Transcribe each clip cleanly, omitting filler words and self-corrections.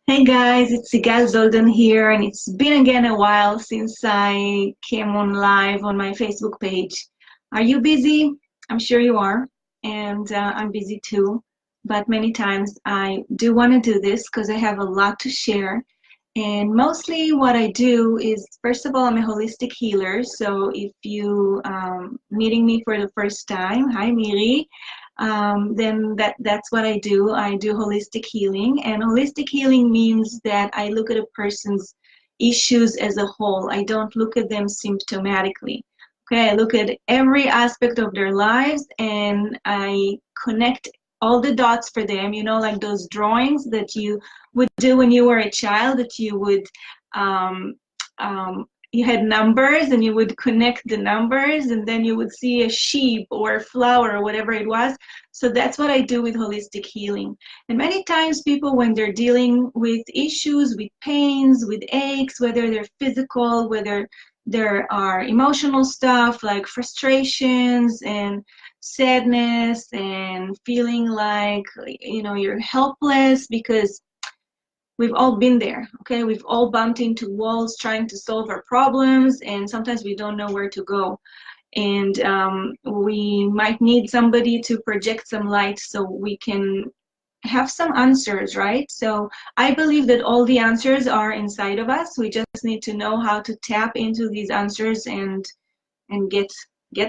Hey guys, it's Sigal Zoldan here, and it's been again a while since I came on live on my Facebook page. Are you busy? I'm sure you are, and I'm busy too. But many times I do want to do this because I have a lot to share. And mostly what I do is, first of all, I'm a holistic healer. So if you meeting me for the first time, hi Miri, then that's what I do. I do holistic healing, and holistic healing means that I look at a person's issues as a whole. I don't look at them symptomatically. Okay, I look at every aspect of their lives and I connect all the dots for them, like those drawings that you would do when you were a child, that you would um, you had numbers and you would connect the numbers and then you would see a sheep or a flower or whatever it was. So that's what I do with holistic healing. And many times people, when they're dealing with issues, with pains, with aches, whether they're physical, whether there are emotional stuff like frustrations and sadness and feeling like you're helpless, because we've all been there. Okay, we've all bumped into walls trying to solve our problems, and sometimes we don't know where to go, and we might need somebody to project some light so we can have some answers, right? So I believe that all the answers are inside of us. We just need to know how to tap into these answers and get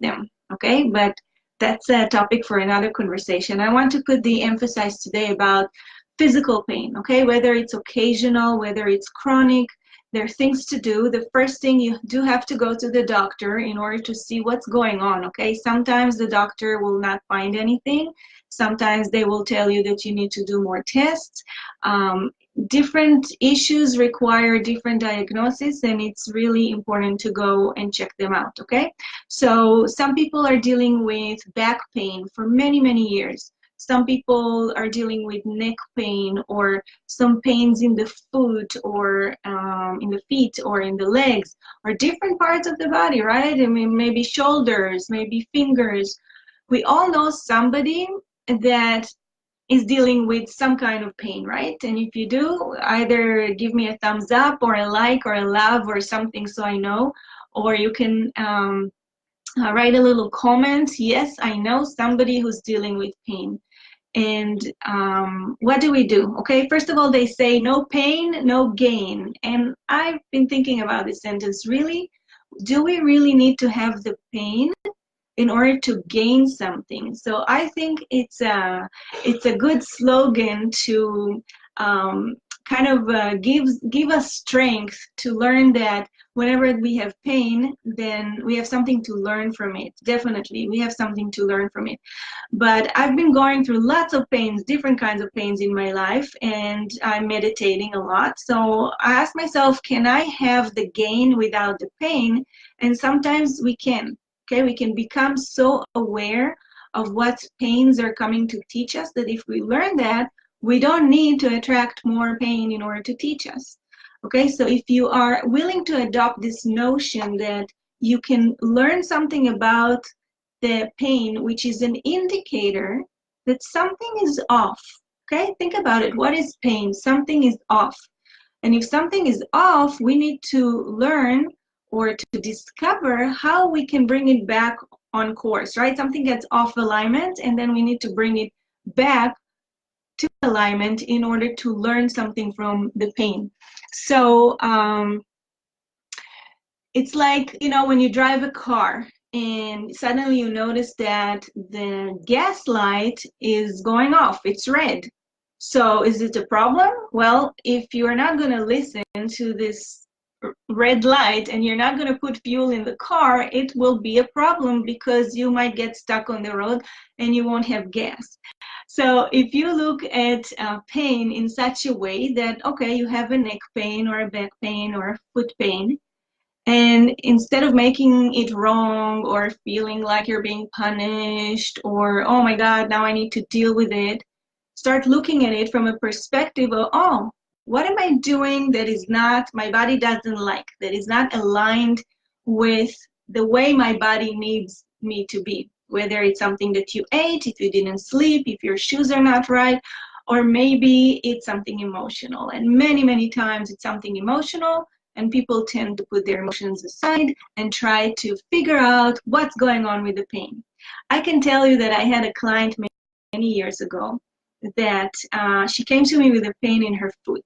them. Okay, but that's a topic for another conversation. I want to put the emphasis today about physical pain. Okay, whether it's occasional, whether it's chronic, there are things to do. The first thing, you do have to go to the doctor in order to see what's going on. Okay, sometimes the doctor will not find anything. Sometimes they will tell you that you need to do more tests. Different issues require different diagnosis, and it's really important to go and check them out. Okay, so some people are dealing with back pain for many years. Some people are dealing with neck pain or some pains in the foot or in the feet or in the legs or different parts of the body, right? I mean, maybe shoulders, maybe fingers. We all know somebody that is dealing with some kind of pain, right? And if you do, either give me a thumbs up or a like or a love or something so I know, or you can write a little comment. Yes, I know somebody who's dealing with pain. And what do we do? Okay, first of all, they say no pain, no gain. And I've been thinking about this sentence. Really? Do we really need to have the pain in order to gain something? So I think it's a good slogan to kind of give us strength to learn that whenever we have pain, then we have something to learn from it. Definitely, we have something to learn from it. But I've been going through lots of pains, different kinds of pains in my life, and I'm meditating a lot. So I ask myself, can I have the gain without the pain? And sometimes we can. Okay, we can become so aware of what pains are coming to teach us that if we learn that, we don't need to attract more pain in order to teach us. Okay, so if you are willing to adopt this notion that you can learn something about the pain, which is an indicator that something is off. Okay, think about it. What is pain? Something is off. And if something is off, we need to learn or to discover how we can bring it back on course, right? Something gets off alignment, and then we need to bring it back to alignment in order to learn something from the pain. So it's like, when you drive a car and suddenly you notice that the gas light is going off, it's red. So is it a problem? Well, if you're not going to listen to this red light and you're not going to put fuel in the car, it will be a problem because you might get stuck on the road and you won't have gas. So if you look at pain in such a way that, okay, you have a neck pain or a back pain or a foot pain, and instead of making it wrong or feeling like you're being punished or, oh my God, now I need to deal with it, start looking at it from a perspective of, oh, what am I doing that is not, my body doesn't like, that is not aligned with the way my body needs me to be? Whether it's something that you ate, if you didn't sleep, if your shoes are not right, or maybe it's something emotional. And many times it's something emotional, and people tend to put their emotions aside and try to figure out what's going on with the pain. I can tell you that I had a client many years ago that she came to me with a pain in her foot.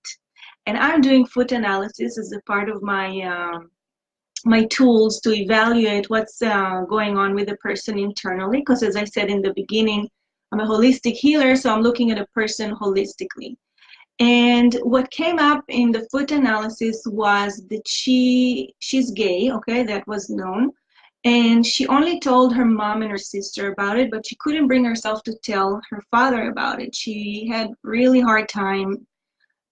And I'm doing foot analysis as a part of my tools to evaluate what's going on with the person internally, because as I said in the beginning, I'm a holistic healer, so I'm looking at a person holistically. And what came up in the foot analysis was that she's gay, okay, that was known. And she only told her mom and her sister about it, but she couldn't bring herself to tell her father about it. She had really hard time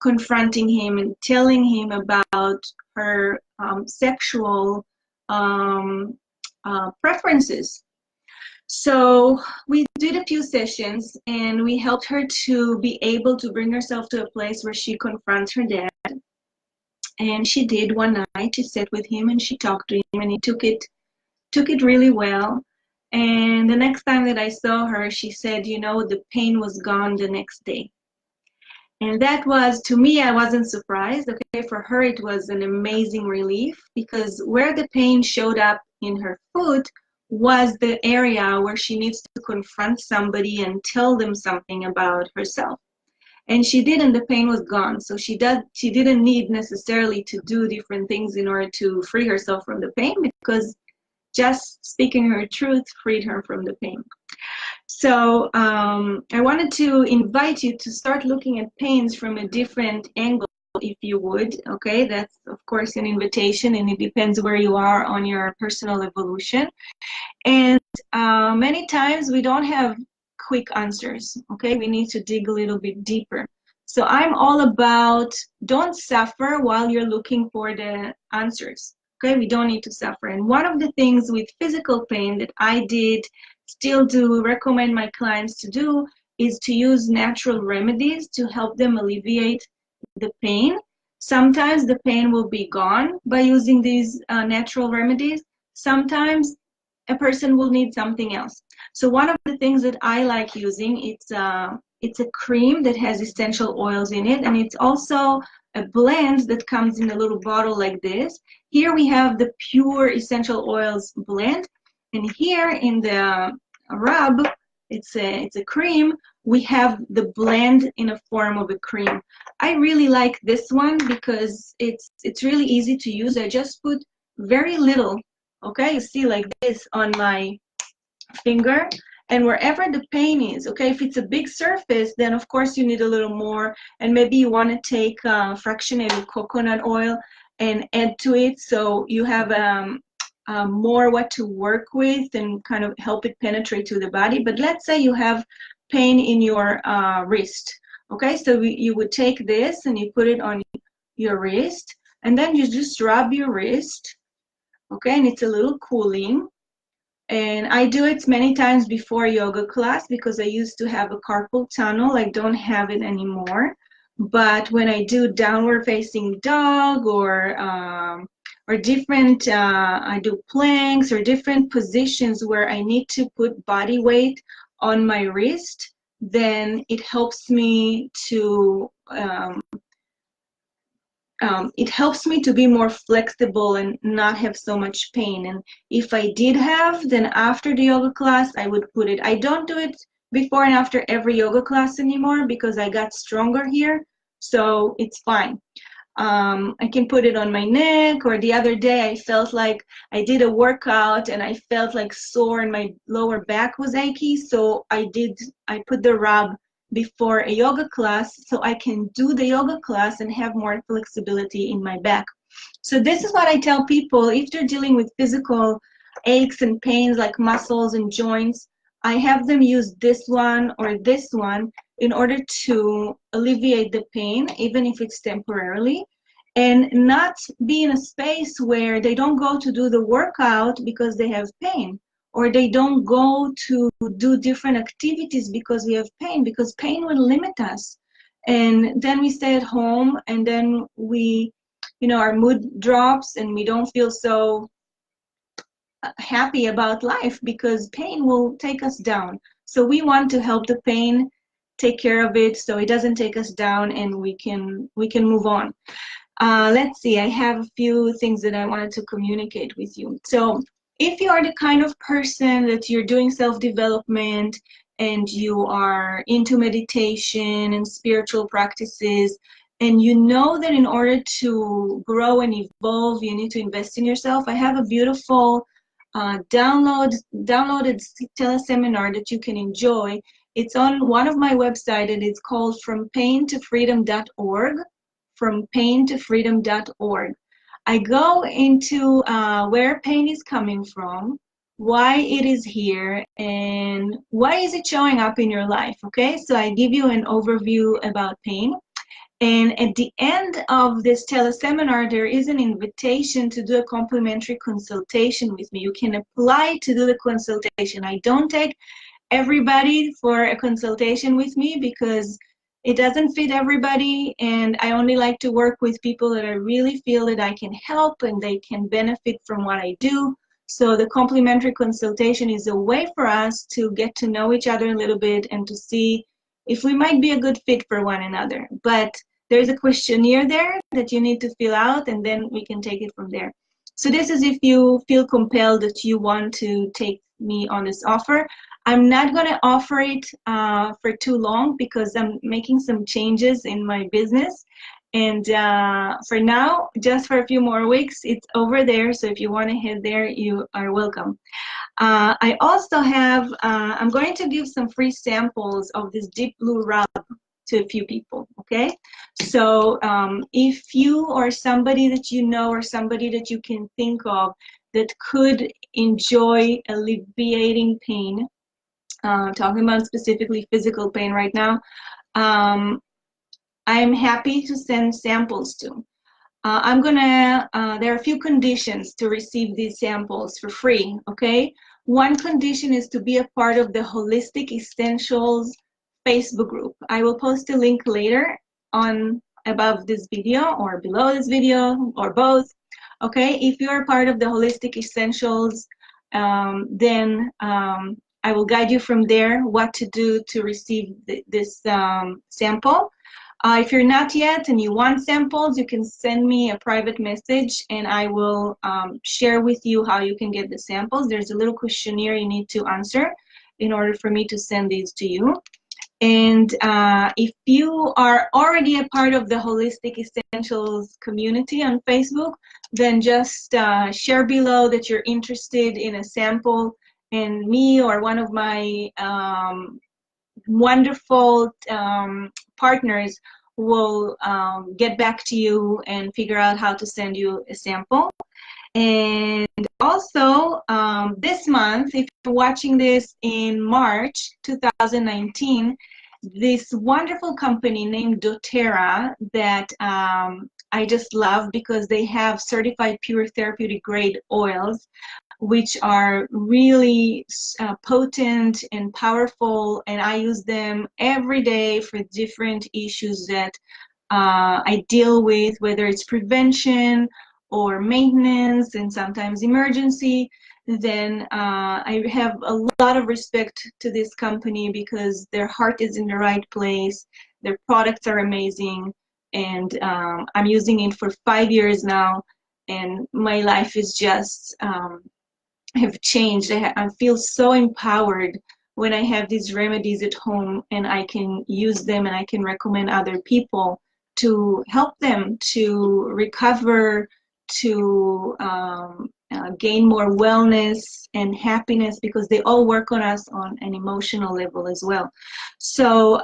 confronting him and telling him about her sexual preferences. So we did a few sessions, and we helped her to be able to bring herself to a place where she confronts her dad. And she did one night. She sat with him and she talked to him, and he took it really well. And the next time that I saw her, she said, you know, the pain was gone the next day. And that was, to me, I wasn't surprised. Okay, for her, it was an amazing relief, because where the pain showed up in her foot was the area where she needs to confront somebody and tell them something about herself. And she did, and the pain was gone. So she didn't need necessarily to do different things in order to free herself from the pain, because just speaking her truth freed her from the pain. So I wanted to invite you to start looking at pains from a different angle, if you would. Okay, that's of course an invitation, and it depends where you are on your personal evolution. And many times we don't have quick answers. Okay, we need to dig a little bit deeper. So I'm all about don't suffer while you're looking for the answers. Okay, we don't need to suffer. And one of the things with physical pain that I did, still do recommend my clients to do, is to use natural remedies to help them alleviate the pain. Sometimes the pain will be gone by using these natural remedies. Sometimes a person will need something else. So one of the things that I like using, it's a cream that has essential oils in it, and it's also a blend that comes in a little bottle like this. Here we have the pure essential oils blend, and here in the rub, it's a cream, we have the blend in a form of a cream. I really like this one because it's really easy to use. I just put very little, okay, you see, like this on my finger, and wherever the pain is, okay, if it's a big surface, then of course you need a little more, and maybe you want to take fractionated coconut oil and add to it, so you have more what to work with and kind of help it penetrate to the body. But let's say you have pain in your wrist, okay, so you would take this and you put it on your wrist, and then you just rub your wrist, okay, and it's a little cooling. And I do it many times before yoga class because I used to have a carpal tunnel. I don't have it anymore. But when I do downward facing dog or different, I do planks or different positions where I need to put body weight on my wrist, then it helps me to be more flexible and not have so much pain. And if I did have, then after the yoga class, I would put it. I don't do it before and after every yoga class anymore because I got stronger here, so it's fine. I can put it on my neck, or the other day I felt like I did a workout and I felt like sore and my lower back was achy, so I put the rub before a yoga class so I can do the yoga class and have more flexibility in my back. So this is what I tell people if they're dealing with physical aches and pains like muscles and joints. I have them use this one or this one in order to alleviate the pain, even if it's temporarily, and not be in a space where they don't go to do the workout because they have pain, or they don't go to do different activities because we have pain, because pain will limit us. And then we stay at home, and then we, our mood drops and we don't feel so happy about life because pain will take us down. So we want to help the pain take care of it so it doesn't take us down, and we can move on. Let's see, I have a few things that I wanted to communicate with you. So if you are the kind of person that you're doing self-development and you are into meditation and spiritual practices, and you know that in order to grow and evolve, you need to invest in yourself, I have a beautiful downloaded teleseminar that you can enjoy. It's on one of my websites, and it's called FromPainToFreedom.org. FromPainToFreedom.org. I go into where pain is coming from, why it is here, and why is it showing up in your life, okay? So I give you an overview about pain. And at the end of this teleseminar, there is an invitation to do a complimentary consultation with me. You can apply to do the consultation. I don't take everybody for a consultation with me because it doesn't fit everybody, and I only like to work with people that I really feel that I can help and they can benefit from what I do. So the complimentary consultation is a way for us to get to know each other a little bit and to see if we might be a good fit for one another. But there's a questionnaire there that you need to fill out, and then we can take it from there. So this is if you feel compelled that you want to take me on this offer. I'm not going to offer it for too long because I'm making some changes in my business. And for now, just for a few more weeks, it's over there. So if you want to head there, you are welcome. I also have, I'm going to give some free samples of this deep blue rub to a few people, okay? So if you or somebody that you know or somebody that you can think of that could enjoy alleviating pain, talking about specifically physical pain right now, I'm happy to send samples to. There are a few conditions to receive these samples for free, okay? One condition is to be a part of the Holistic Essentials Facebook group. I will post a link later on above this video or below this video or both, okay? If you're part of the Holistic Essentials, then I will guide you from there what to do to receive this sample. If you're not yet and you want samples, you can send me a private message and I will share with you how you can get the samples. There's a little questionnaire you need to answer in order for me to send these to you. And if you are already a part of the Holistic Essentials community on Facebook, then just share below that you're interested in a sample, and me or one of my wonderful partners will get back to you and figure out how to send you a sample. And also this month, if you're watching this in March 2019, this wonderful company named doTERRA that I just love because they have certified pure therapeutic grade oils, which are really potent and powerful, and I use them every day for different issues that I deal with, whether it's prevention or maintenance and sometimes emergency. Then I have a lot of respect to this company because their heart is in the right place, their products are amazing, and I'm using it for 5 years now, and my life is just have changed. I feel so empowered when I have these remedies at home and I can use them and I can recommend other people to help them to recover, to gain more wellness and happiness, because they all work on us on an emotional level as well. So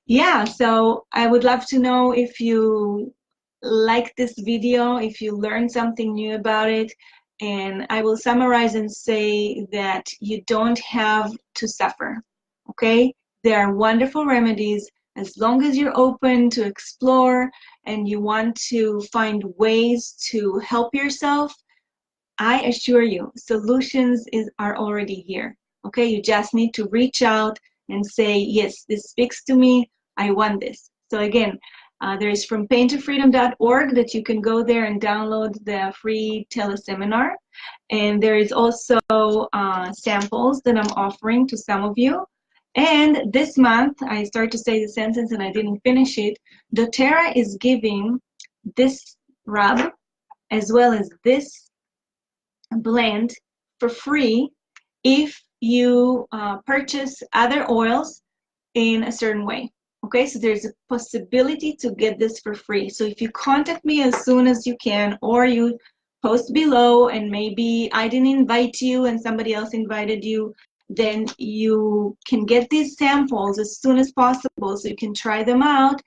yeah, so I would love to know if you like this video, if you learned something new about it. And I will summarize and say that you don't have to suffer, okay? There are wonderful remedies as long as you're open to explore and you want to find ways to help yourself. I assure you, solutions are already here, okay? You just need to reach out and say, yes, this speaks to me, I want this. So again, there is FromPainToFreedom.org that you can go there and download the free teleseminar. And there is also samples that I'm offering to some of you. And this month, I started to say the sentence and I didn't finish it. doTERRA is giving this rub as well as this blend for free if you purchase other oils in a certain way. Okay, so there's a possibility to get this for free. So if you contact me as soon as you can, or you post below and maybe I didn't invite you and somebody else invited you, then you can get these samples as soon as possible so you can try them out.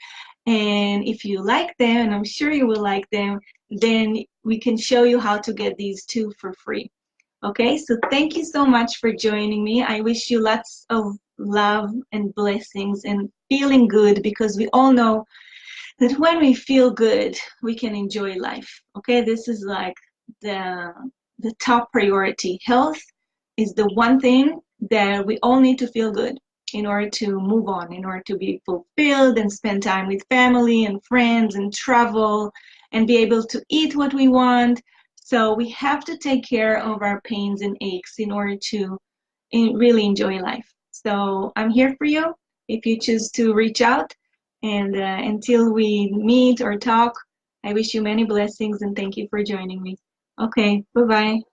And if you like them, and I'm sure you will like them, then we can show you how to get these two for free. Okay, so thank you so much for joining me. I wish you lots of love and blessings and feeling good, because we all know that when we feel good, we can enjoy life. Okay, this is like the top priority. Health is the one thing that we all need to feel good in order to move on, in order to be fulfilled and spend time with family and friends and travel and be able to eat what we want. So we have to take care of our pains and aches in order to really enjoy life. So I'm here for you if you choose to reach out. And until we meet or talk, I wish you many blessings and thank you for joining me. Okay, bye-bye.